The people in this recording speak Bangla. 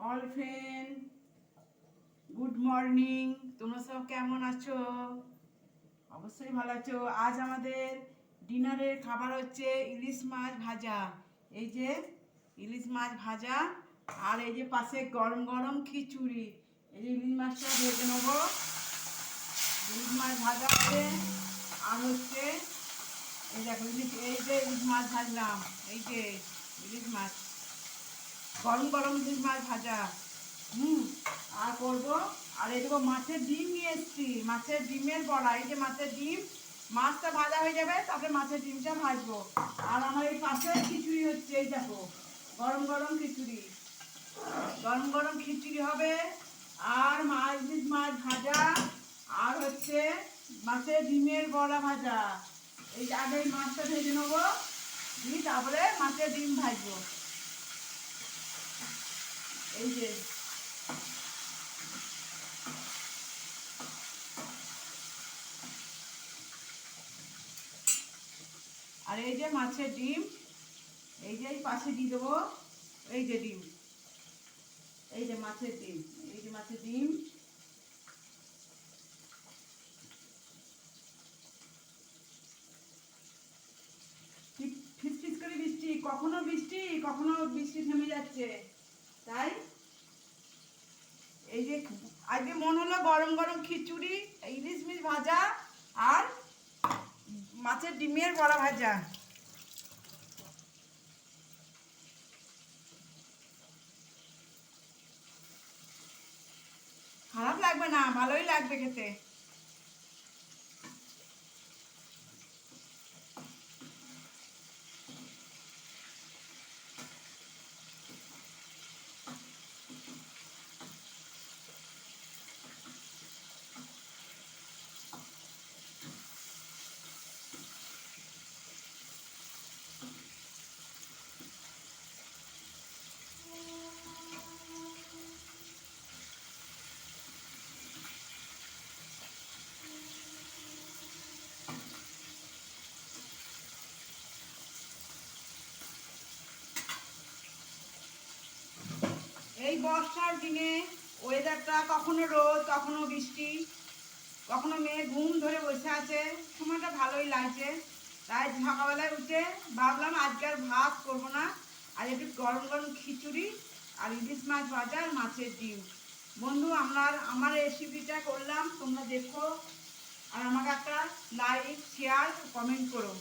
All friend, good morning. তোমরা সব কেমন আছো? অবশ্যই ভালো আছো। আজ আমাদের ডিনারের খাবার হচ্ছে ইলিশ মাছ ভাজা। এই যে ইলিশ মাছ ভাজা, আর এই যে পাশে গরম গরম খিচুড়ি। এই যে ইলিশ মাছটা ভেজে নেবো। ইলিশ মাছ ভাজা আছে, আর হচ্ছে এই দেখো এই যে ইলিশ মাছ ভাজলাম। এই যে ইলিশ মাছ, গরম গরম ইলিশ মাছ ভাজা। আর করবো, আর এদিকে মাছের ডিম নিয়ে এসছি, মাছের ডিমের বড়া। এই যে মাছের ডিম, মাছটা ভাজা হয়ে যাবে, তারপরে মাছের ডিমটা ভাজবো। আর আমার এই পাশে খিচুড়ি হচ্ছে, এই দেখো গরম গরম খিচুড়ি, গরম গরম খিচুড়ি হবে। আর ইলিশ মাছ ভাজা, আর হচ্ছে মাছের ডিমের বড়া ভাজা। এই আগে মাছটা ভেজে নেবো, দিয়ে তারপরে মাছের ডিম ভাজবো। এই যে আর এই যে মাছের ডিম, এই যে পাশে দিয়ে দেবো। এই যে ডিম, এই যে মাছের ডিম, এই যে মাছের ডিম। ফিস ফিস করে বৃষ্টি, কখনো বৃষ্টি কখনো বৃষ্টি থেমে যাচ্ছে। তাই এই যে আজকে মন হলো গরম গরম খিচুড়ি, ইলিশ মাছ ভাজা, আর মাছের ডিমের বড়া ভাজা। খারাপ লাগবে না, ভালোই লাগবে খেতে। এই বর্ষার দিনে ওয়েদারটা কখনো রোদ কখনো বৃষ্টি, কখনো মেয়ে ঘুম ধরে বসে আছে, সময়টা ভালোই লাগছে। তাই সকালবেলায় উঠে ভাবলাম আজকে আর ভাত করবো না, আর একটু গরম গরম খিচুড়ি আর ইলিশ মাছ ভাজা আর মাছের ডিম। বন্ধু, আমার রেসিপিটা করলাম, তোমরা দেখো, আর আমাকে একটা লাইক শেয়ার কমেন্ট করো।